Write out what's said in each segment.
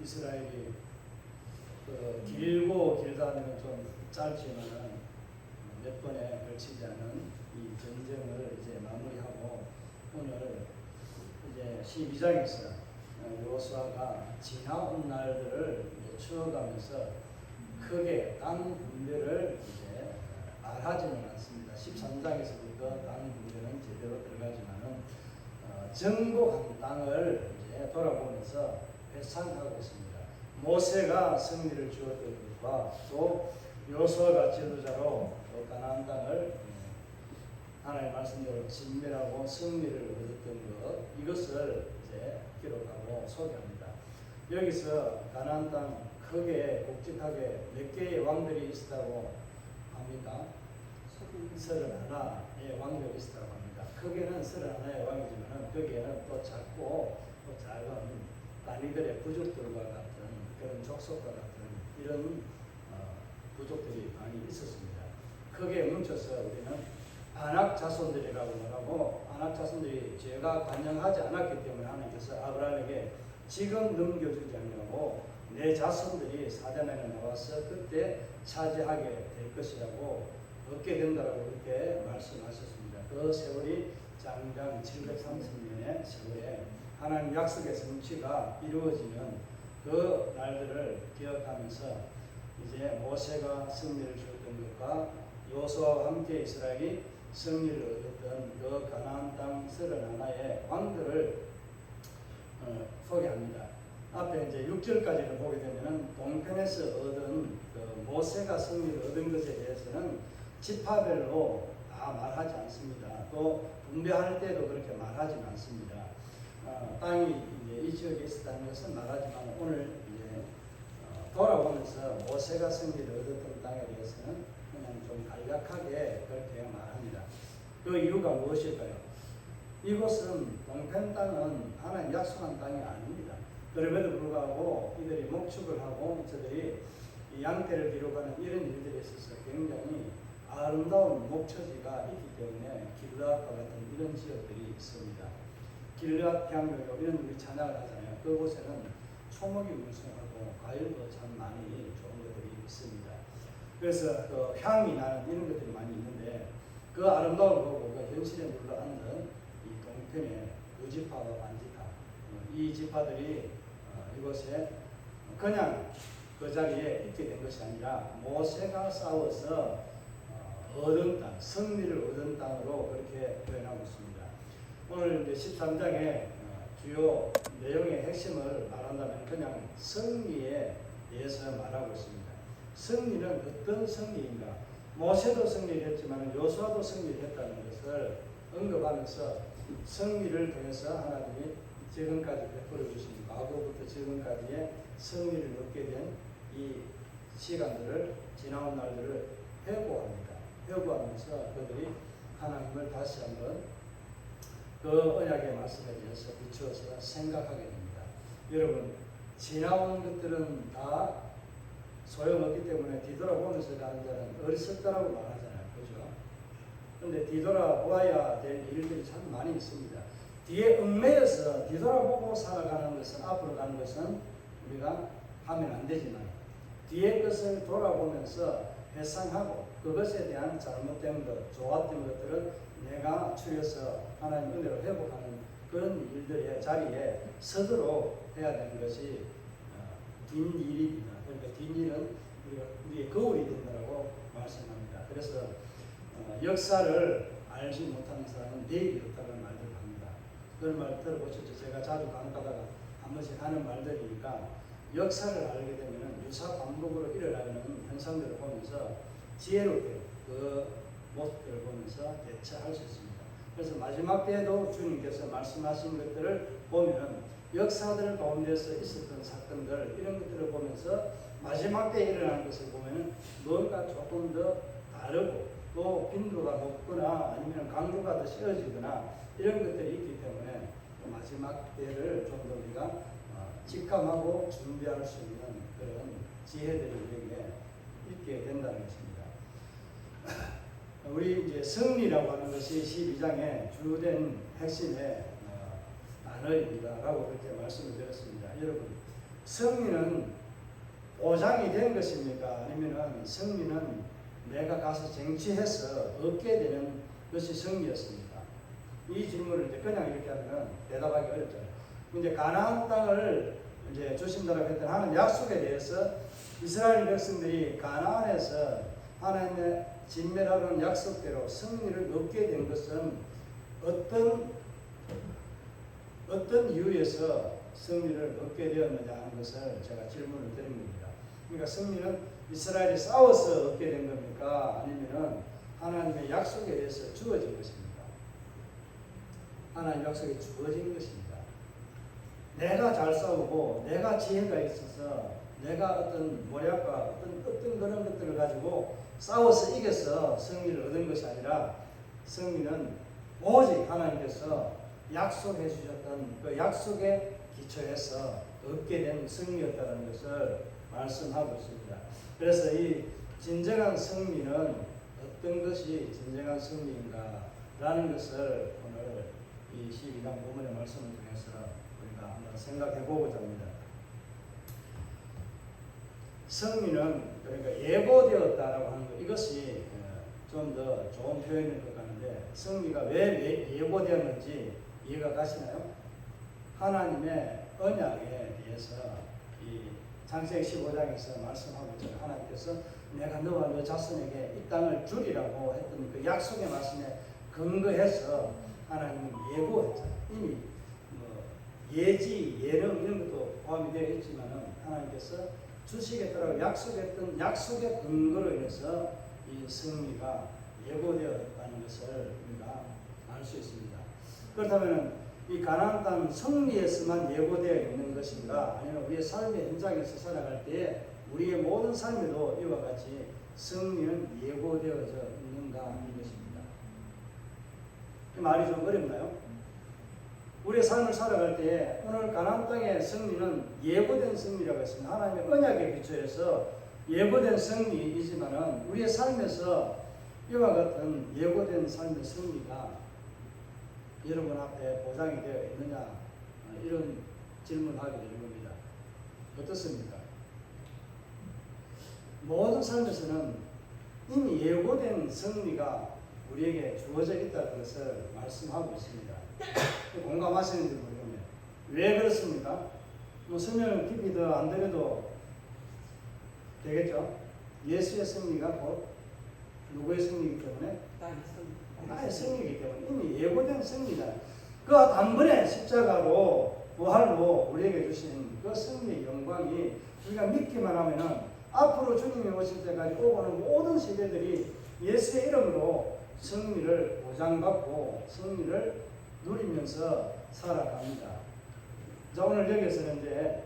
이스라엘이 길고 길다면 좀 짧지만은 몇 번에 걸치지 않은 이 전쟁을 이제 마무리하고 오늘 이제 12장에서 여호수아가 지나온 날들을 이제 추억하면서 크게 땅 분배를 이제 말하지는 않습니다. 13장에서부터 땅 분배는 제대로 들어가지만은 정복한 땅을 이제 돌아보면서 회상하고 있습니다. 모세가 승리를 주었던 것과 또 여호수아가 지도자로 가나안 땅을 하나님의 말씀대로 진멸하고 승리를 얻었던 것, 이것을 이제 기록하고 소개합니다. 여기서 가나안 땅 크게 굵직하게 몇 개의 왕들이 있었다고 합니까? 31의 왕들이 있었다고 합니다. 크게는 31의 왕이지만 거기에는 또 작고 또 작은 단위들의 부족들과 같은 그런 족속과 같은 이런 부족들이 많이 있었습니다. 크게 뭉쳐서 우리는 아낙 자손들이라고 말하고, 아낙 자손들이 죄가 관영하지 않았기 때문에 하나님께서 아브라함에게 지금 넘겨주지 않냐고 내 자손들이 사대만에 나와서 그때 차지하게 될 것이라고 얻게 된다라고 그렇게 말씀하셨습니다. 그 세월이 장장 730년의 세월에 하나님 약속의 성취가 이루어지는 그 날들을 기억하면서 이제 모세가 승리를 주었던 것과 여호수아와 함께 이스라엘이 승리를 얻었던 그 가나안 땅 31의 왕들을 소개합니다. 앞에 이제 6절까지를 보게 되면은 동편에서 얻은 그 모세가 승리를 얻은 것에 대해서는 지파별로 다 말하지 않습니다. 또 분배할 때도 그렇게 말하지 않습니다. 땅이 이제 이 지역에 있었다는 것은 말하지만 오늘 이제 돌아오면서 모세가 승리를 얻었던 땅에 대해서는 그냥 좀 간략하게 그렇게 말합니다. 그 이유가 무엇일까요? 이곳은 동편 땅은 하나님 약속한 땅이 아닙니다. 그럼에도 불구하고 이들이 목축을 하고 저들이 이 양떼를 기록하는 이런 일들에 있어서 굉장히 아름다운 목처지가 있기 때문에 길르앗과 같은 이런 지역들이 있습니다. 길르앗 향로 이런 우리 찬양을 하잖아요. 그곳에는 초목이 무성하고 과일도 참 많이 좋은 것들이 있습니다. 그래서 그 향이 나는 이런 것들이 많이 있는데 그 아름다움을 보고 그 현실에 눌러앉는 이 동편의 우지파와 반지파 이 지파들이 이곳에 그냥 그 자리에 있게 된 것이 아니라 모세가 싸워서 얻은 땅, 승리를 얻은 땅으로 그렇게 표현하고 있습니다. 오늘 이제 13장의 주요 내용의 핵심을 말한다면 그냥 승리에 대해서 말하고 있습니다. 승리는 어떤 승리인가? 모세도 승리를 했지만 여호수아도 승리를 했다는 것을 언급하면서 승리를 통해서 하나님이 지금까지 베풀어 주신 과거부터 지금까지의 승리를 얻게 된 이 시간들을 지나온 날들을 회고합니다. 회고하면서 그들이 하나님을 다시 한번 그 언약의 말씀에 대해서 비추어서 생각하게 됩니다. 여러분, 지나온 것들은 다 소용없기 때문에 뒤돌아보면서 가는 자는 어리석다라고 말하잖아요. 그죠? 그런데 뒤돌아보아야 될 일들이 참 많이 있습니다. 뒤에 얽매여서 뒤돌아보고 살아가는 것은, 앞으로 가는 것은 우리가 하면 안 되지만 뒤에 것을 돌아보면서 회상하고 그것에 대한 잘못된 것, 좋았던 것들을 내가 추려서 하나님 은혜로 회복하는 그런 일들의 자리에 서도록 해야 되는 것이 뒷일입니다. 그러니까 뒷일은 우리의 거울이 된다고 말씀합니다. 그래서 역사를 알지 못하는 사람은 내일이 없다는 말들을 합니다. 그런 말 들어보셨죠? 제가 자주 간혹가다가 한 번씩 하는 말들이니까 역사를 알게 되면 유사 반복으로 일어나는 현상들을 보면서 지혜롭게 그 모습들을 보면서 대처할 수 있습니다. 그래서 마지막 때에도 주님께서 말씀하신 것들을 보면 역사들 가운데서 있었던 사건들 이런 것들을 보면서 마지막 때에 일어나는 것을 보면 뭔가 조금 더 다르고 또 빈도가 높거나 아니면 강도가 더 세워지거나 이런 것들이 있기 때문에 마지막 때를 좀 더 우리가 직감하고 준비할 수 있는 그런 지혜들이 우리에게 있게 된다는 것입니다. 우리 이제 승리라고 하는 것이 12장의 주된 핵심의 단어입니다. 라고 그렇게 말씀을 드렸습니다. 여러분, 승리는 보장이 된 것입니까? 아니면은 승리는 내가 가서 쟁취해서 얻게 되는 것이 승리였습니까? 이 질문을 이제 그냥 이렇게 하면 대답하기 어렵잖아요. 이제 가나안 땅을 이제 주신다고 했던 하나님 약속에 대해서 이스라엘 백성들이 가나안에서 하나님의 진멸하는 약속대로 승리를 얻게 된 것은 어떤 이유에서 승리를 얻게 되었느냐 하는 것을 제가 질문을 드린 겁니다. 그러니까 승리는 이스라엘이 싸워서 얻게 된 겁니까? 아니면은 하나님의 약속에 의해서 주어진 것입니까? 하나님의 약속에 주어진 것입니다. 내가 잘 싸우고 내가 지혜가 있어서 내가 어떤 모략과 어떤 그런 것들을 가지고 싸워서 이겨서 승리를 얻은 것이 아니라 승리는 오직 하나님께서 약속해 주셨던 그 약속에 기초해서 얻게 된 승리였다는 것을 말씀하고 있습니다. 그래서 이 진정한 승리는 어떤 것이 진정한 승리인가 라는 것을 오늘 이 12장 본문의 말씀을 통해서 우리가 한번 생각해 보고자 합니다. 승리는 그러니까 예고되었다라고 하는 것, 이것이 좀 더 좋은 표현일 것 같은데, 승리가 왜 예고되었는지 이해가 가시나요? 하나님의 언약에 대해서 이 창세기 15장에서 말씀하고 있잖아요. 하나님께서 내가 너와 너 자손에게 이 땅을 주리라고 했던 그 약속의 말씀에 근거해서 하나님은 예고했잖아요. 이미 예지, 예능 이런 것도 포함이 되어 있지만은 하나님께서 주시겠다라고 약속했던 약속의 근거로 인해서 이 승리가 예고되었다는 것을 우리가 알 수 있습니다. 그렇다면 이 가나안 땅 승리에서만 예고되어 있는 것인가? 아니면 우리의 삶의 현장에서 살아갈 때 우리의 모든 삶에도 이와 같이 승리는 예고되어져 있는가 하는 것입니다. 이 말이 좀 어렵나요? 우리의 삶을 살아갈 때 오늘 가나안 땅의 승리는 예고된 승리라고 했습니다. 하나님의 언약에 기초해서 예고된 승리이지만은 우리의 삶에서 이와 같은 예고된 삶의 승리가 여러분 앞에 보장이 되어 있느냐, 이런 질문하게 되는 겁니다. 어떻습니까? 모든 삶에서는 이미 예고된 승리가 우리에게 주어져 있다는 것을 말씀하고 있습니다. 공감하시는지 모르겠네요. 왜 그렇습니까? 뭐 설명을 깊이 더 안 드려도 되겠죠? 예수의 승리가 곧 누구의 승리이기 때문에? 나의 승리이기 때문에 이미 예고된 승리다. 그 단번에 십자가로 부활로 우리에게 주신 그 승리의 영광이 우리가 믿기만 하면은 앞으로 주님이 오실 때까지 오고는 모든 시대들이 예수의 이름으로 승리를 보장받고 승리를 누리면서 살아갑니다. 자, 오늘 여기서는 이제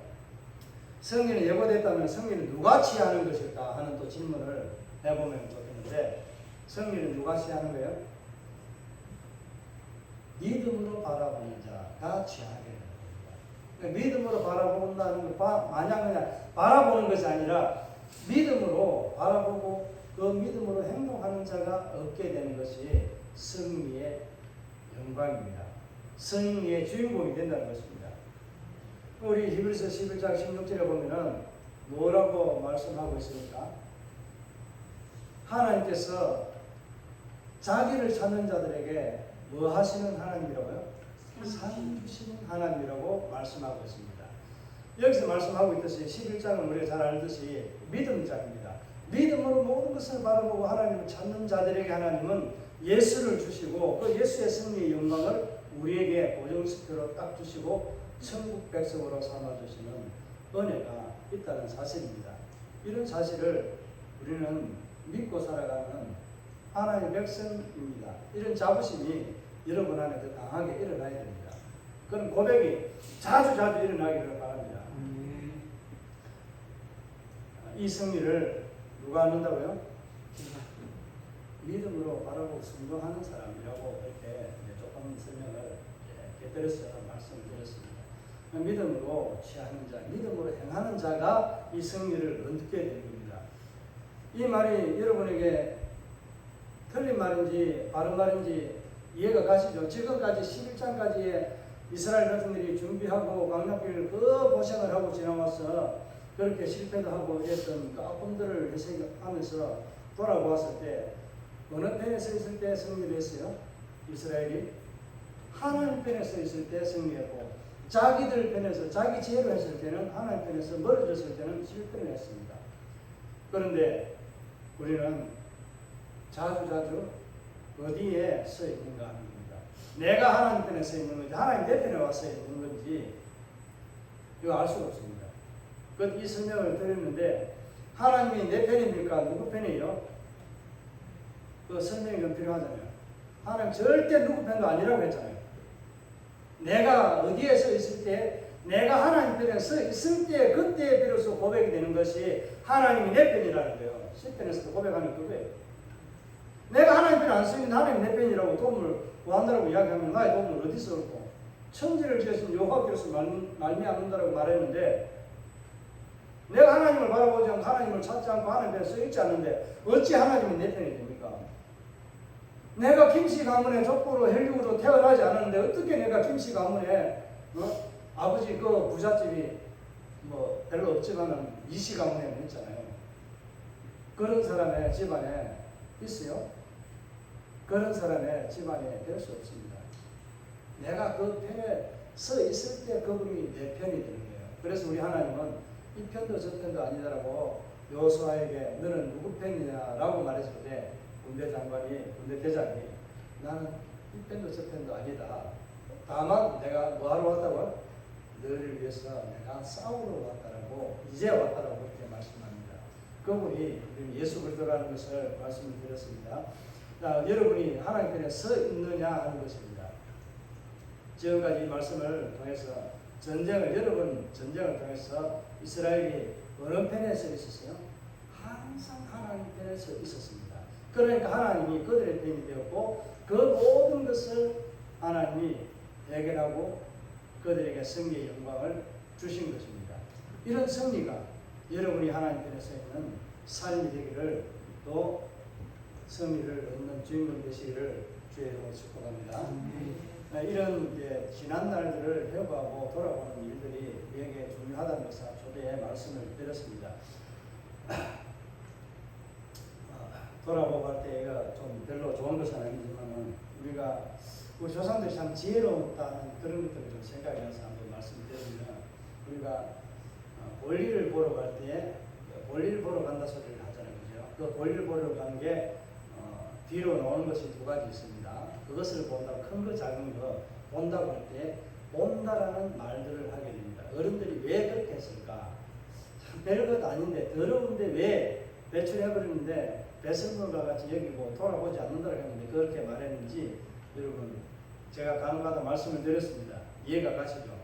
승리는 예고됐다면 승리는 누가 취하는 것일까 하는 또 질문을 해보면 좋겠는데, 승리는 누가 취하는 거예요? 믿음으로 바라보는 자가 취하게 되는 겁니다. 그러니까 믿음으로 바라본다는 거 마냥 그냥 바라보는 것이 아니라 믿음으로 바라보고 그 믿음으로 행동하는 자가 얻게 되는 것이 승리의 영광입니다. 승리의 주인공이 된다는 것입니다. 우리 히브리서 11장 16절에 보면은 뭐라고 말씀하고 있습니까? 하나님께서 자기를 찾는 자들에게 뭐 하시는 하나님이라고요? 상 주시는 하나님이라고 말씀하고 있습니다. 여기서 말씀하고 있듯이 11장은 우리가 잘 알듯이 믿음장입니다. 믿음으로 모든 것을 바라보고 하나님을 찾는 자들에게 하나님은 예수를 주시고 그 예수의 승리의 영광을 우리에게 보정식표로 딱 주시고 천국 백성으로 삼아주시는 은혜가 있다는 사실입니다. 이런 사실을 우리는 믿고 살아가는 하나님의 백성입니다. 이런 자부심이 여러분 안에 더 강하게 일어나야 됩니다. 그런 고백이 자주 일어나기를 바랍니다. 이 승리를 누가 얻는다고요? 믿음으로 바라보고 순종하는 사람이라고 이렇게 조금 설명을 곁들여서 말씀을 드렸습니다. 믿음으로 취하는 자, 믿음으로 행하는 자가 이 승리를 얻게 되는 겁니다. 이 말이 여러분에게 틀린 말인지 바른 말인지 이해가 가시죠? 지금까지 11장까지의 이스라엘 백성들이 준비하고 광야길 그 고생을 하고 지나와서 그렇게 실패도 하고 이랬던 그 아픔들을 회상하면서 돌아보았을 때 어느 편에 서 있을 때 승리를 했어요? 이스라엘이 하나님 편에 서 있을 때 승리했고, 자기들 편에서 자기 지혜로 했을 때는, 하나님 편에서 멀어졌을 때는 실패를 했습니다. 그런데 우리는 자주 어디에 서 있는가 하는 겁니다. 내가 하나님 편에 서 있는 건지 하나님 내 편에 와서 있는 건지 이거 알 수가 없습니다. 이 설명을 드렸는데, 하나님이 내 편입니까? 누구 편이에요? 그 설명이 좀 필요하잖아요. 하나님 절대 누구 편도 아니라고 했잖아요. 내가 어디에 서 있을 때, 내가 하나님 편에 서 있을 때 그때 비로소 고백이 되는 것이 하나님이 내 편이라는 거예요. 시편에서도 고백하는 그거예요. 내가 하나님 편에 안 서 있는데 하나님이 내 편이라고 도움을 구한다라고 이야기하면 나의 도움을 어디서 얻고, 천지를 지으신 여호와께서 말미암는다라고 말했는데, 내가 하나님을 바라보지 않고 하나님을 찾지 않고 하나님 편에 서 있지 않는데 어찌 하나님이 내 편이 됩니까? 내가 김씨 가문의 족보로 헬리우드로 태어나지 않았는데 어떻게 내가 김씨 가문에 아버지 그 부잣집이 뭐 별로 없지만은 이씨 가문에 있잖아요. 그런 사람의 집안에 있어요? 그런 사람의 집안에 될 수 없습니다. 내가 그 편에 서 있을 때 그분이 내 편이 되는 거예요. 그래서 우리 하나님은 이 편도 저 편도 아니다라고 여호수아에게 너는 누구 편이냐라고 말했을 때 군대 대장이 나는 이 편도 저 편도 아니다. 다만 내가 뭐하러 왔다고? 너를 위해서 내가 싸우러 왔다라고, 이제 왔다라고 그렇게 말씀합니다. 그분이 예수 그리스도라는 것을 말씀을 드렸습니다. 여러분이 하나님 편에 서 있느냐 하는 것입니다. 지금까지 이 말씀을 통해서 여러분 전쟁을 통해서 이스라엘이 어느 편에 서 있었어요? 항상 하나님 편에 서 있었습니다. 그러니까 하나님이 그들의 편이 되었고, 그 모든 것을 하나님이 해결하고 그들에게 승리의 영광을 주신 것입니다. 이런 승리가 여러분이 하나님 편에 서 있는 삶이 되기를, 또 승리를 얻는 주인공 되시기를 주의 이름으로 축복합니다. 이런 지난 날들을 회고하고 돌아보는 일들이 우리에게 중요하다는 것을 초대에 말씀을 드렸습니다. 돌아보고 할 때가 좀 별로 좋은 것은 아니지만 우리 조상들이 참 지혜로웠다는 그런 것들을 좀 생각이 나서 한번 말씀드리면, 우리가 볼일을 보러 갈 때 볼일 보러 간다 소리를 하잖아요. 그죠? 그 볼일 보러 가는 게 뒤로 나오는 것이 두 가지 있습니다. 그것을 본다고, 큰 거 작은 거 본다고 할 때 본다라는 말들을 하게 됩니다. 어른들이 왜 그렇게 했을까? 참 별것 아닌데, 더러운데 왜 배출해버리는데 배설물과 같이 여기고 돌아보지 않는다고 했는데 그렇게 말했는지, 여러분 제가 간혹가다 말씀을 드렸습니다. 이해가 가시죠?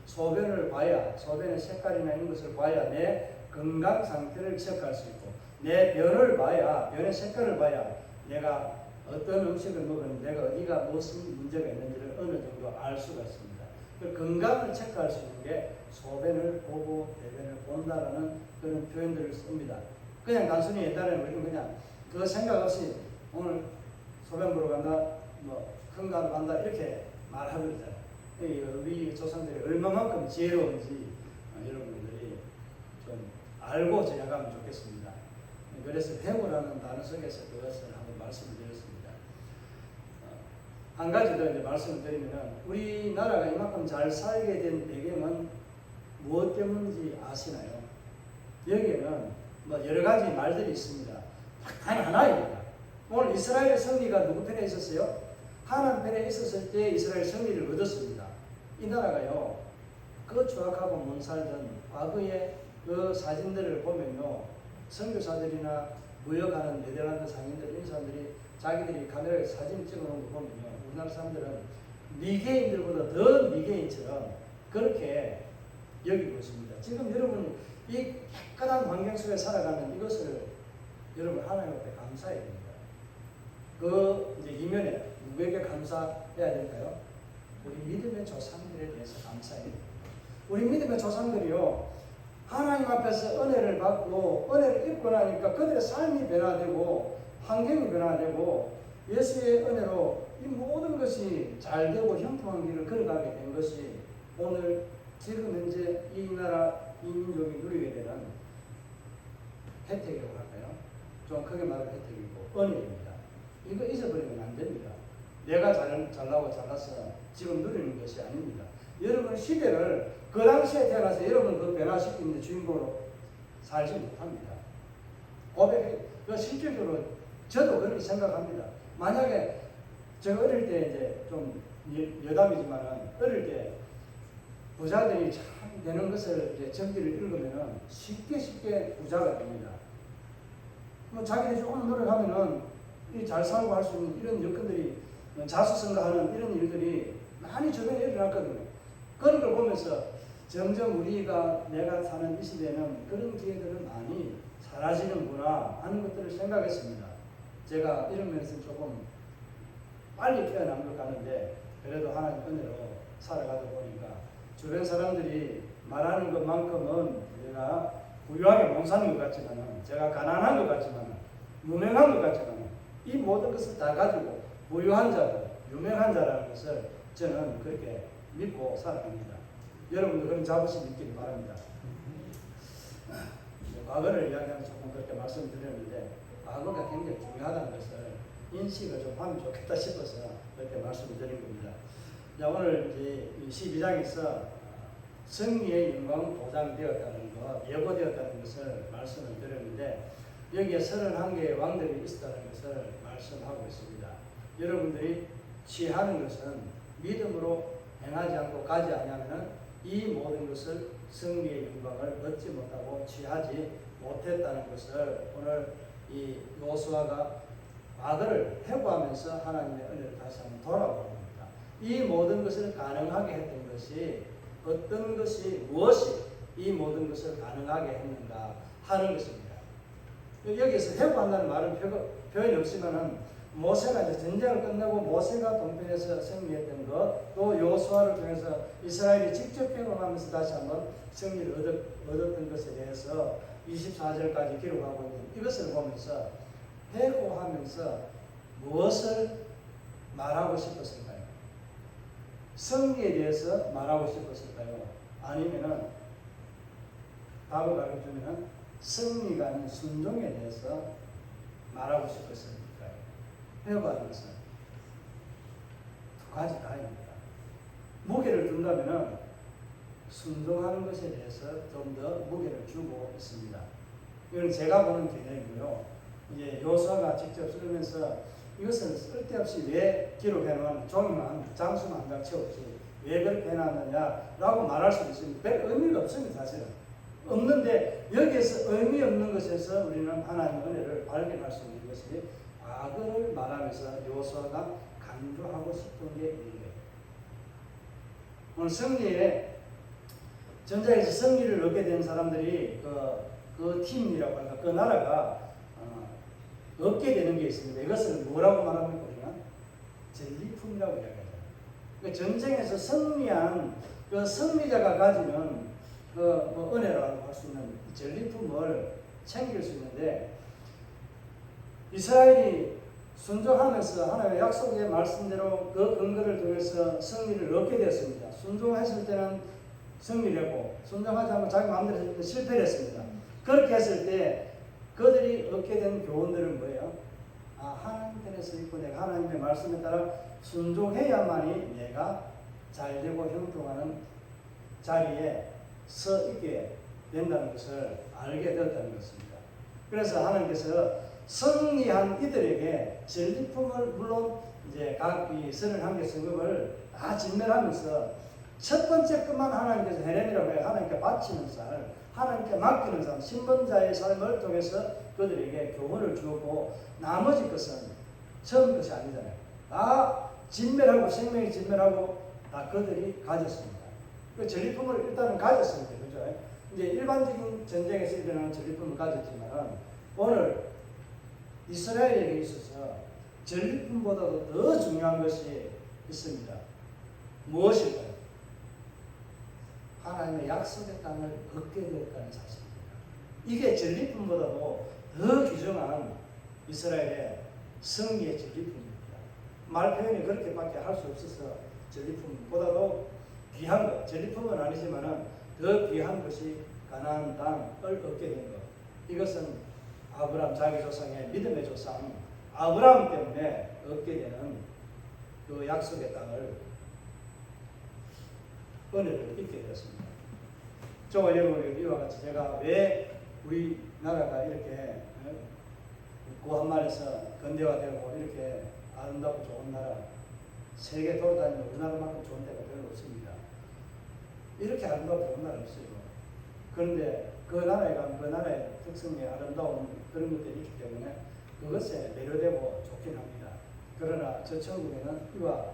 소변을 봐야, 소변의 색깔이나 이런 것을 봐야 내 건강 상태를 체크할 수 있고, 내 변을 봐야, 변의 색깔을 봐야 내가 어떤 음식을 먹었는데 내가 어디가 무슨 문제가 있는지를 어느 정도 알 수가 있습니다. 그 건강을 체크할 수 있는 게 소변을 보고 대변을 본다라는 그런 표현들을 씁니다. 그냥 단순히 옛날에는 우리는 그냥 그 생각 없이 오늘 소변 보러 간다, 뭐 큰가로 간다 이렇게 말하거든요. 우리 조상들이 얼마만큼 지혜로운지 여러분들이 좀 알고 지나가면 좋겠습니다. 그래서 회고라는 단어 속에서 그것을 한번 말씀을 드렸습니다. 한 가지 더 이제 말씀을 드리면은, 우리나라가 이만큼 잘 살게 된 배경은 무엇 때문인지 아시나요? 여기에는 뭐 여러 가지 말들이 있습니다. 단 하나입니다. 오늘 이스라엘의 승리가 누구 편에 있었어요? 하나님 편에 있었을 때 이스라엘 승리를 얻었습니다. 이 나라가요, 그 추악하고 못 살던 과거의 그 사진들을 보면요, 선교사들이나 무역하는 네덜란드 상인들, 이런 사람들이 자기들이 카메라에 사진 찍어놓은 거 보면요, 우리나라 사람들은 미개인들보다 더 미개인처럼 그렇게 여기고 있습니다. 지금 여러분 이 깨끗한 환경 속에 살아가는 이것을 여러분 하나님 앞에 감사해야 됩니다. 그 이제 이면에 누구에게 감사해야 될까요? 우리 믿음의 조상들에 대해서 감사해야 됩니다. 우리 믿음의 조상들이요, 하나님 앞에서 은혜를 받고 은혜를 입고 나니까 그들의 삶이 변화되고 환경이 변화되고 예수의 은혜로 이 모든 것이 잘 되고 형통한 길을 걸어가게 된 것이 오늘 지금 현재 이 나라 이 민족이 누리게 되는 혜택이라고 할까요? 좀 크게 말하면 혜택이고 은혜입니다. 이거 잊어버리면 안 됩니다. 내가 잘나고 잘나서 지금 누리는 것이 아닙니다. 여러분 시대를 그 당시에 태어나서 여러분 그 변화시키는 주인공으로 살지 못합니다. 고백해. 실질적으로 저도 그렇게 생각합니다. 만약에 제가 어릴 때 이제 좀 여담이지만은 어릴 때 부자들이 참 되는 것을 이제 전기를 읽으면은 쉽게 부자가 됩니다. 뭐 자기들이 조금 노력하면은 잘 살고 할 수 있는 이런 여건들이 자수성가하는 이런 일들이 많이 주변에 일어났거든요. 그런 걸 보면서 점점 우리가 내가 사는 이 시대에는 그런 기회들은 많이 사라지는구나 하는 것들을 생각했습니다. 제가 이런 면에서 조금 빨리 태어난 것 같는데 그래도 하나님 은혜로 살아가다 보니까 주변 사람들이 말하는 것만큼은 내가 부유하게 못 사는 것 같지만은 제가 가난한 것 같지만은 유명한 것 같지만은 이 모든 것을 다 가지고 부유한 자고 유명한 자라는 것을 저는 그렇게 믿고 살아갑니다. 여러분도 그런 자부심 있기를 바랍니다. 과거를 이야기하면 조금 그렇게 말씀드렸는데 과거가 굉장히 중요하다는 것을 인식을 좀 하면 좋겠다 싶어서 그렇게 말씀드린 겁니다. 자, 오늘 이제 12장에서 승리의 영광은 보장되었다는 것, 예고되었다는 것을 말씀을 드렸는데 여기에 31개의 왕들이 있었다는 것을 말씀하고 있습니다. 여러분들이 취하는 것은 믿음으로 행하지 않고 가지 않으면 이 모든 것을 승리의 영광을 얻지 못하고 취하지 못했다는 것을 오늘 이 요수아가 과거를 회고하면서 하나님의 은혜를 다시 한번 돌아봅니다. 이 모든 것을 가능하게 했던 것이 어떤 것이 무엇이 이 모든 것을 가능하게 했는가 하는 것입니다. 여기서 회고한다는 말은 표현이 없지만은 모세가 이제 전쟁을 끝내고 모세가 동편에서 승리했던 것, 또 요수아를 통해서 이스라엘이 직접 경험하면서 다시 한번 승리를 얻었던 것에 대해서 24절까지 기록하고 있는 이것을 보면서 회고하면서 무엇을 말하고 싶었을까요? 승리에 대해서 말하고 싶었을까요? 아니면은 답을 가르쳐주면 승리가 아닌 순종에 대해서 말하고 싶었을까요? 회고하는 것은 두 가지 다입니다. 무게를 둔다면은 순종하는 것에 대해서 좀 더 무게를 주고 있습니다. 이건 제가 보는 개념이고요. 이제 요수아가 직접 쓰면서 이것은 쓸데없이 왜 기록해놓은 종이만 장수만 한 장 채웠지 왜 그렇게 해놨느냐라고 말할 수도 있습니다. 별 의미가 없습니다. 사실은 없는데 여기에서 의미 없는 것에서 우리는 하나님의 은혜를 발견할 수 있는 것이 과거를 말하면서 요수아가 강조하고 싶은 게 있는 거예요. 오늘 승리에 전쟁에서 승리를 얻게 된 사람들이 그 팀이라고 할까 그 나라가 얻게 되는 게 있습니다. 이것을 뭐라고 말합니까? 우리가 전리품이라고 이야기하잖아요. 그러니까 전쟁에서 승리한 그 승리자가 가지는 그 은혜라고 할 수 있는 전리품을 챙길 수 있는데 이스라엘이 순종하면서 하나님의 약속의 말씀대로 그 근거를 통해서 승리를 얻게 되었습니다. 순종했을 때는 승리를 했고 순종하지 않고 자기 마음대로 했을 때 실패를 했습니다. 그렇게 했을 때 그들이 얻게 된 교훈들은 뭐예요? 하나님 편에서 있고 내가 하나님의 말씀에 따라 순종해야만이 내가 잘되고 형통하는 자리에 서 있게 된다는 것을 알게 되었다는 것입니다. 그래서 하나님께서 승리한 이들에게 전리품을 물론 이제 각 이 31개 성읍을 다 진멸하면서 첫 번째 것만 하나님께서 헤렘이라고 해요. 하나님께 바치는 살, 하나님께 맡기는 삶, 신분자의 삶을 통해서 그들에게 교훈을 주었고 나머지 것은 처음 것이 아니잖아요. 다 진멸하고 생명이 진멸하고 다 그들이 가졌습니다. 그 전리품을 일단은 가졌습니다. 그죠? 이제 일반적인 전쟁에서 일어나는 전리품을 가졌지만 오늘 이스라엘에게 있어서 전리품보다도 더 중요한 것이 있습니다. 무엇일까요? 하나님의 약속의 땅을 얻게 되었다는 사실입니다. 이게 전리품보다도 더 귀중한 이스라엘의 승리의 전리품입니다. 말 표현이 그렇게밖에 할 수 없어서 전리품보다도 귀한 것, 전리품은 아니지만은 더 귀한 것이 가나안 땅을 얻게 된 것. 이것은 아브라함 자기 조상의 믿음의 조상 아브라함 때문에 얻게 되는 그 약속의 땅을 은혜를 입게 되었습니다. 저와 여러분이 이와 같이 제가 왜 우리나라가 이렇게 고한말에서 근대화되고 이렇게 아름답고 좋은 나라, 세계 돌아다니는 우리나라만큼 좋은 데가 별로 없습니다. 이렇게 아름답고 좋은 나라 없어요. 그런데 그 나라에 가면 그 나라의 특성의 아름다운 그런 것들이 있기 때문에 그것에 매료되고 좋긴 합니다. 그러나 저 천국에는 이와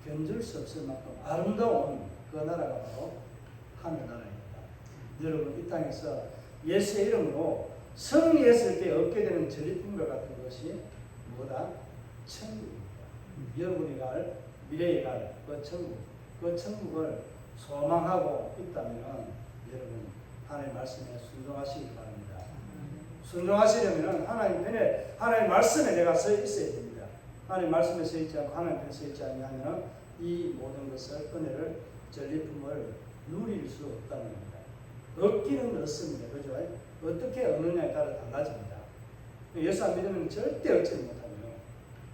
견줄 수 없을 만큼 아름다운 그 나라가 바로 하늘나라입니다. 여러분 이 땅에서 예수의 이름으로 승리했을 때 얻게 되는 전리품과 같은 것이 뭐다? 천국입니다. 여러분이 갈 미래에 갈 그 천국을 소망하고 있다면 여러분 하나님의 말씀에 순종하시기 바랍니다. 순종하시려면 하나님 편에 하나님의 말씀에 내가 서 있어야 됩니다. 하나님 말씀에 서 있지 않고 하나님 편에 서 있지 않으면 이 모든 것을 은혜를 전리품을 누릴 수 없다는 겁니다. 얻기는 얻습니다. 그죠? 어떻게 얻느냐에 따라 달라집니다. 예수 안 믿으면 절대 얻지 못합니다.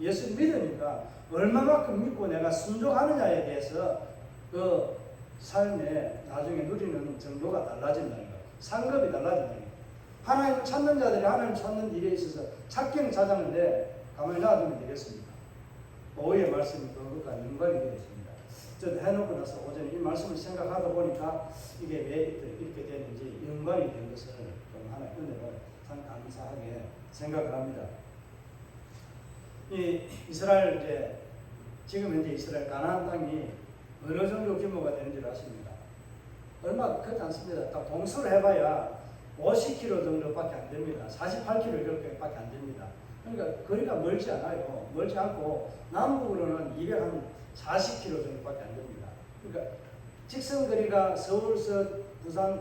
예수 믿으니까 얼마만큼 믿고 내가 순종하느냐에 대해서 그 삶에 나중에 누리는 정도가 달라진다는 거예요. 상급이 달라진다는 거예요. 하나님을 찾는 자들이 하나님을 찾는 일에 있어서 찾기는 찾았는데 가만히 놔두면 되겠습니까? 오후의 말씀이 그것과 연관이 되겠습니다. 저도 해놓고 나서 오전에 이 말씀을 생각하다 보니까 이게 왜 이렇게 되는지 연관이 된 것을 좀 하나의 은혜를 참 감사하게 생각을 합니다. 이 이스라엘 이제 지금 현재 이스라엘 가나안 땅이 어느 정도 규모가 되는지 아십니까? 얼마 크지 않습니다. 딱 동수를 해봐야 50km 정도밖에 안 됩니다. 48km 이렇게밖에 안 됩니다. 그러니까 거리가 멀지 않아요. 멀지 않고 남북으로는 240km 정도밖에 안 됩니다. 그러니까 직선 거리가 서울서 부산,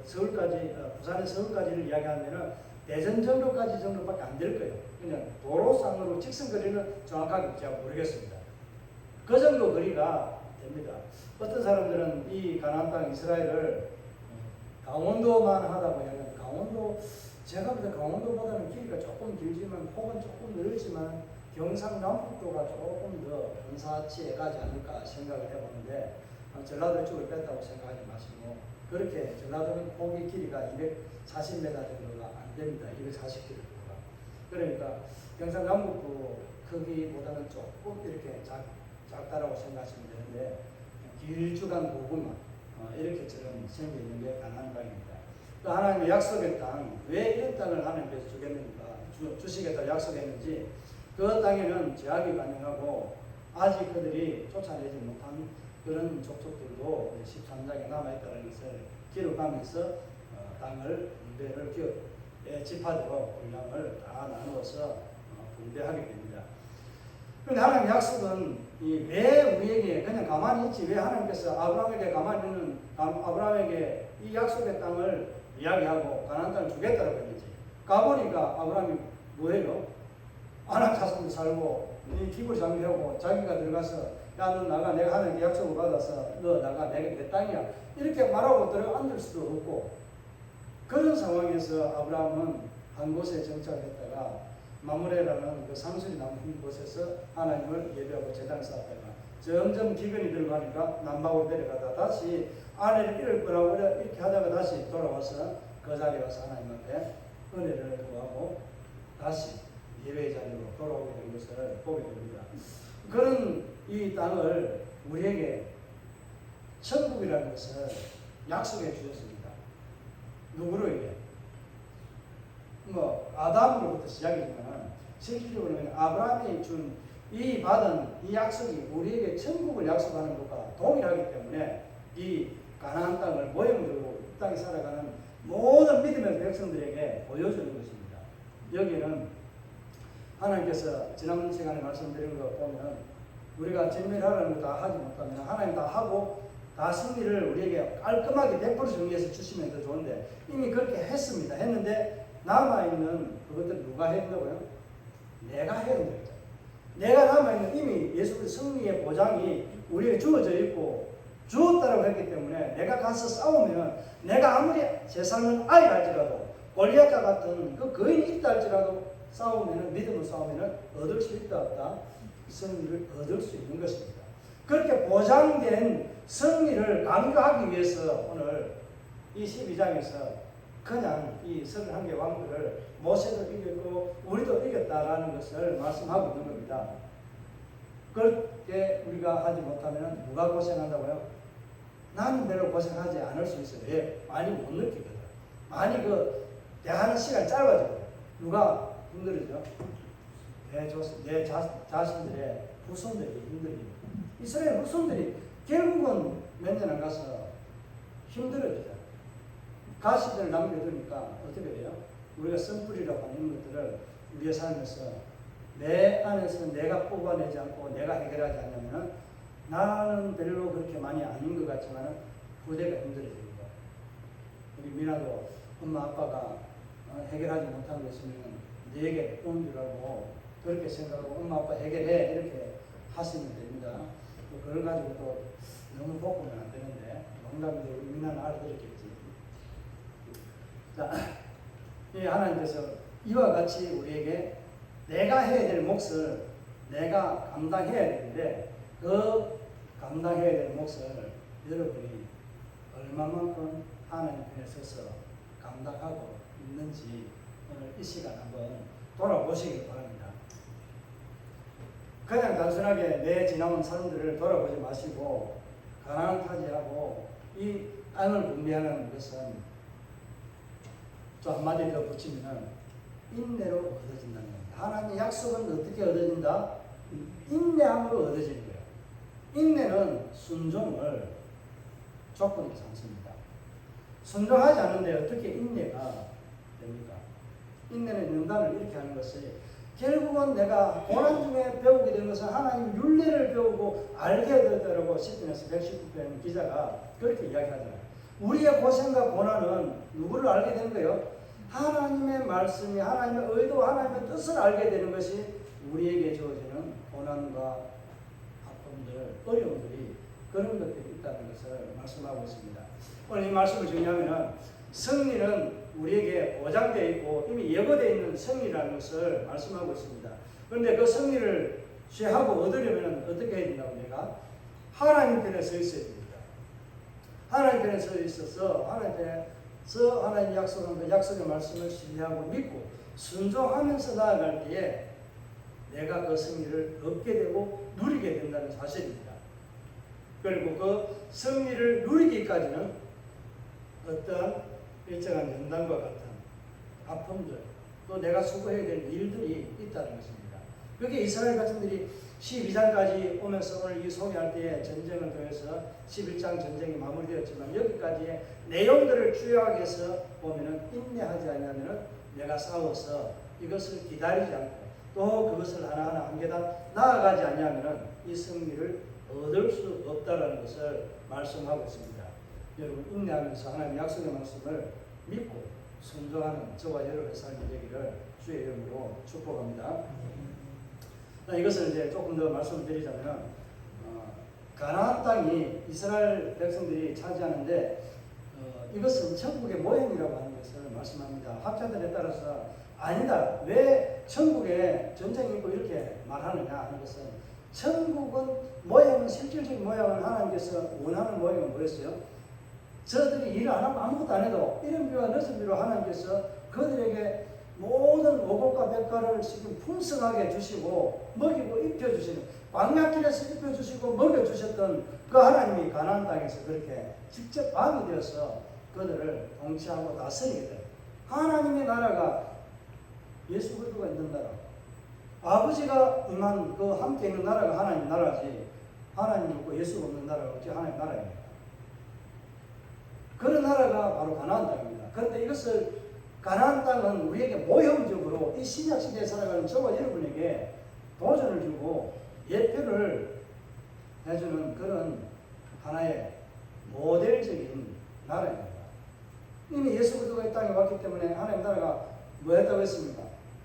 서울까지, 부산의 서울까지를 이야기하면은 대전 정도밖에 안 될 거예요. 그냥 도로상으로 직선 거리는 정확하게 제가 모르겠습니다. 그 정도 거리가 됩니다. 어떤 사람들은 이 가나안 땅 이스라엘을 강원도만 하다고 하면 제가 볼 때 강원도보다는 길이가 조금 길지만 폭은 조금 넓지만 경상남북도가 조금 더 근사치에 가지 않을까 생각을 해보는데 전라도 쪽을 뺐다고 생각하지 마시고 그렇게 전라도는 폭이 길이가 240m 정도가 안 됩니다. 240km 정도가. 그러니까 경상남북도 크기보다는 조금 이렇게 작다라고 생각하시면 되는데 길쭉한 부분만 이렇게처럼 생겨 있는 게 가나안 땅입니다. 또 하나님의 약속의 땅, 왜 이런 땅을 하나님께서 주시겠다고 약속했는지 그 땅에는 제약이 가능하고 아직 그들이 쫓아내지 못한 그런 족속들도 13장에 남아있다는 것을 기록하면서 땅을 분배를 지파대로 분량을 다 나누어서 분배하게 됩니다. 그런데 하나님의 약속은 왜 우리에게 그냥 가만히 있지 왜 하나님께서 아브라함에게 이 약속의 땅을 이야기하고 가나안 땅을 주겠다고 했는지 가보니까 아브라함이 뭐예요? 아낙 자손도 살고 이 기부 장려하고 자기가 들어가서 야 너 나가 내가 하나님께 약속을 받아서 너 나가 내 땅이야 이렇게 말하고 들어앉을 수도 없고 그런 상황에서 아브라함은 한 곳에 정착했다가 마므레라는 그 상수리 남은 곳에서 하나님을 예배하고 제단을 쌓았다가 점점 기근이 들어가니까 남방으로 내려가다 다시 아내를 잃을 거라고 이렇게 하다가 다시 돌아와서 그 자리에 와서 하나님 앞에 은혜를 구하고 다시 예배의 자리로 돌아오게 된 것을 보게 됩니다. 그런 이 땅을 우리에게 천국이라는 것을 약속해 주셨습니다. 누구로에게? 아담으로부터 시작이지만 실질적으로는 아브라함이 준 이 받은 이 약속이 우리에게 천국을 약속하는 것과 동일하기 때문에 이 가나안 땅을 모형적으로 이 땅에 살아가는 모든 믿음의 백성들에게 보여주는 것입니다. 여기는 하나님께서 지난 시간에 말씀드린 거 보면 우리가 진멸하라는 거 다 하지 못하면 하나님 다 하고 다 승리를 우리에게 깔끔하게 100% 정리해서 주시면 더 좋은데 이미 그렇게 했는데 남아있는 그것들 누가 했다고요? 내가 해야 된다. 내가 남아있는 이미 예수 그리스도 승리의 보장이 우리에게 주어져 있고 주었다고 했기 때문에 내가 가서 싸우면 내가 아무리 제 삶은 아이랄지라도 골리앗과 같은 그 거인이 있다 할지라도 싸우면 믿음으로 싸우면 얻을 수 있다 없다 승리를 얻을 수 있는 것입니다. 그렇게 보장된 승리를 강조하기 위해서 오늘 이 12장에서 그냥 이 31개 왕들을 모세도 이겼고 우리도 이겼다라는 것을 말씀하고 있는 겁니다. 그렇게 우리가 하지 못하면 누가 고생한다고요? 나는 별로 고생하지 않을 수 있어요. 왜? 많이 못 느끼거든. 많이 대하는 시간이 짧아져요. 누가 힘들어져? 내 자신들의 후손들이 힘들어요. 이스라엘 후손들이 결국은 몇 년 안 가서 힘들어지잖아요. 가시들을 남겨두니까 어떻게 돼요? 우리가 쓴뿌리라고 하는 것들을 우리의 삶에서 내 안에서 내가 뽑아내지 않고 내가 해결하지 않으면 나는 별로 그렇게 많이 아닌 것 같지만 후대가 힘들어집니다. 우리 미나도 엄마 아빠가 해결하지 못한 거 있으면 내게 온 줄 알고 그렇게 생각하고 엄마 아빠 해결해 이렇게 하시면 됩니다. 그걸 가지고 또 너무 볶으면 안 되는데 농담인데 우리 미나는 알아들었겠지. 자, 이 하나님께서 이와 같이 우리에게 내가 해야 될 몫을 내가 감당해야 되는데 그 감당해야 될 몫을 여러분이 얼마만큼 하나님 편에 서서 감당하고 있는지 오늘 이 시간 한번 돌아보시길 바랍니다. 그냥 단순하게 내 지나온 삶들을 돌아보지 마시고 가난을 타지하고 이 땅을 분배하는 것은 또 한마디 더 붙이면 인내로 얻어진다는 겁니다. 하나님의 약속은 어떻게 얻어진다? 인내함으로 얻어지는 거예요. 인내는 순종을 조건으로 삼습니다. 순종하지 않는데 어떻게 인내가 됩니까? 인내는 연단을 이렇게 하는 것이 결국은 내가 고난 중에 배우게 된 것은 하나님 윤례를 배우고 알게 되더라고 시편에서 119편 기자가 그렇게 이야기하잖아요. 우리의 고생과 고난은 누구를 알게 되는 거예요? 하나님의 말씀이 하나님의 의도 하나님의 뜻을 알게 되는 것이 우리에게 주어지는 고난과 아픔들 어려움들이 그런 것들이 있다는 것을 말씀하고 있습니다. 오늘 이 말씀을 정리하면 승리는 우리에게 보장되어 있고 이미 예고되어 있는 승리라는 것을 말씀하고 있습니다. 그런데 그 승리를 취하고 얻으려면 어떻게 해야 된다고 내가? 하나님 편에 서 있어야 됩니다. 하나님 편에 서 있어서 하나님 편에서 하나님 약속한 그 약속의 말씀을 신뢰하고 믿고 순종하면서 나아갈 때에 내가 그 승리를 얻게 되고 누리게 된다는 사실입니다. 그리고 그 승리를 누리기까지는 어떤 일정한 연단과 같은 아픔들 또 내가 수고해야 될 일들이 있다는 것입니다. 그게 이스라엘 백성들이 12장까지 오면서 오늘 이 소개할 때에 전쟁을 통해서 11장 전쟁이 마무리되었지만 여기까지의 내용들을 추려하기 위해서 보면은 인내하지 않으면 내가 싸워서 이것을 기다리지 않고 또 그것을 하나하나 한 계단 나아가지 않으면 이 승리를 얻을 수 없다는 것을 말씀하고 있습니다. 여러분 인내하면서 하나님의 약속의 말씀을 믿고 순종하는 저와 여러분의 삶이 되기를 주의 이름으로 축복합니다. 이것을 이제 조금 더 말씀을 드리자면 가나안 땅이 이스라엘 백성들이 차지하는데 이것은 천국의 모형이라고 하는 것을 말씀합니다. 학자들에 따라서 아니다. 왜 천국에 전쟁이 있고 이렇게 말하느냐 하는 것은 천국은 모형은 실질적인 모형은 하나님께서 원하는 모형은 뭐였어요? 저들이 일을 안 하고 아무것도 안 해도 이른비와 늦은비로 하나님께서 그들에게 모든 오곡과 백과를 지금 풍성하게 주시고 먹이고 입혀주시는 광야길에서 입혀주시고 먹여주셨던 그 하나님이 가나안 땅에서 그렇게 직접 왕이 되어서 그들을 통치하고 다스리게 돼요. 하나님의 나라가 예수 그리스도가 있는 나라, 아버지가 임한 그 함께 있는 나라가 하나님 나라지 하나님 없고 예수가 없는 나라가 어찌 하나님 나라입니까? 그런 나라가 바로 가나안 땅입니다. 그런데 이것을 가나안 땅은 우리에게 모형적으로 이 신약 시대에 살아가는 저와 여러분에게 도전을 주고 예표를 해주는 그런 하나의 모델적인 나라입니다. 이미 예수 그리스도가 이 땅에 왔기 때문에 하나님 나라가 뭐 했다고 했습니까?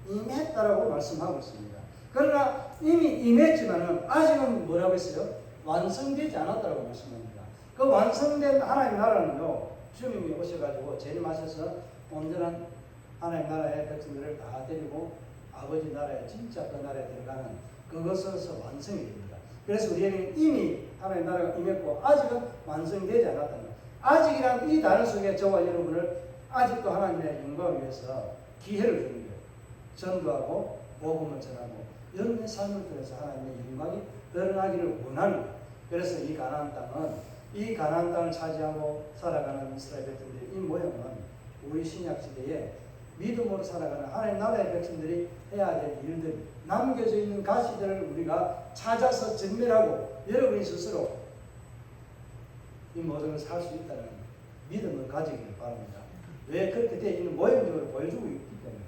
임했다라고 말씀하고 있습니다. 그러나 이미 임했지만은 아직은 뭐라고 했어요? 완성되지 않았다고 말씀합니다. 그 완성된 하나님 나라는요, 주님이 오셔가지고 재림하셔서 온전한 하나님 나라의 백성들을 다 데리고 아버지 나라에 진짜 그 나라에 들어가는 그것으로서 완성이 됩니다. 그래서 우리에게는 이미 하나님 나라가 임했고 아직은 완성되지 않았다는 거예요. 아직이란 이 단어 속에 저와 여러분을 아직도 하나님의 영광을 위해서 기회를 주는 거예요. 전도하고 복음을 전하고 여러분의 삶을 통해서 하나님의 영광이 드러나기를 원하는 거예요. 그래서 이 가나안 땅을 차지하고 살아가는 이스라엘 백성들의 이 모형은 우리 신약 시대에 믿음으로 살아가는 하나님 나라의 백성들이 해야 될 일들, 남겨져 있는 가시들을 우리가 찾아서 전멸하고 여러분이 스스로 이 모든 것을 할 수 있다는 믿음을 가지기를 바랍니다. 왜 그렇게 되어 있는 모형적으로 보여주고 있기 때문에.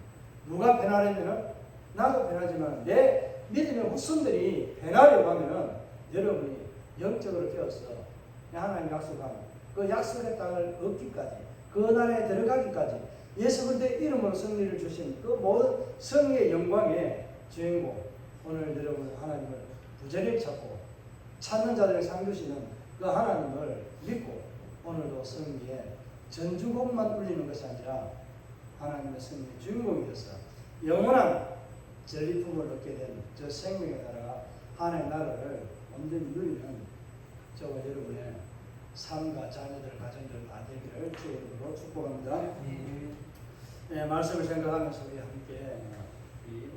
누가 변하려면 나도 변하지만 내 믿음의 후손들이 변하려고 하면 여러분이 영적으로 깨어서 하나님 약속한 그 약속의 땅을 얻기까지, 그 나라에 들어가기까지 예수 그리스도의 이름으로 승리를 주신 그 모든 승리의 영광의 주인공, 오늘 여러분 하나님을 부지런히 찾고 찾는 자들에게 상 주시는 그 하나님을 믿고 오늘도 승리에 전주곡만 울리는 것이 아니라 하나님의 승리의 주인공이 되어서 영원한 전리품을 얻게 된 저 생명의 나라가 하나님의 나라를 온전히 누리는 저와 여러분의 삶과 자녀들, 가정들 다 되기를 주의 이름으로 축복합니다. 네, 말씀을 생각하면서 우리 함께 이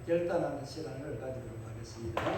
결단하는 시간을 가지도록 하겠습니다.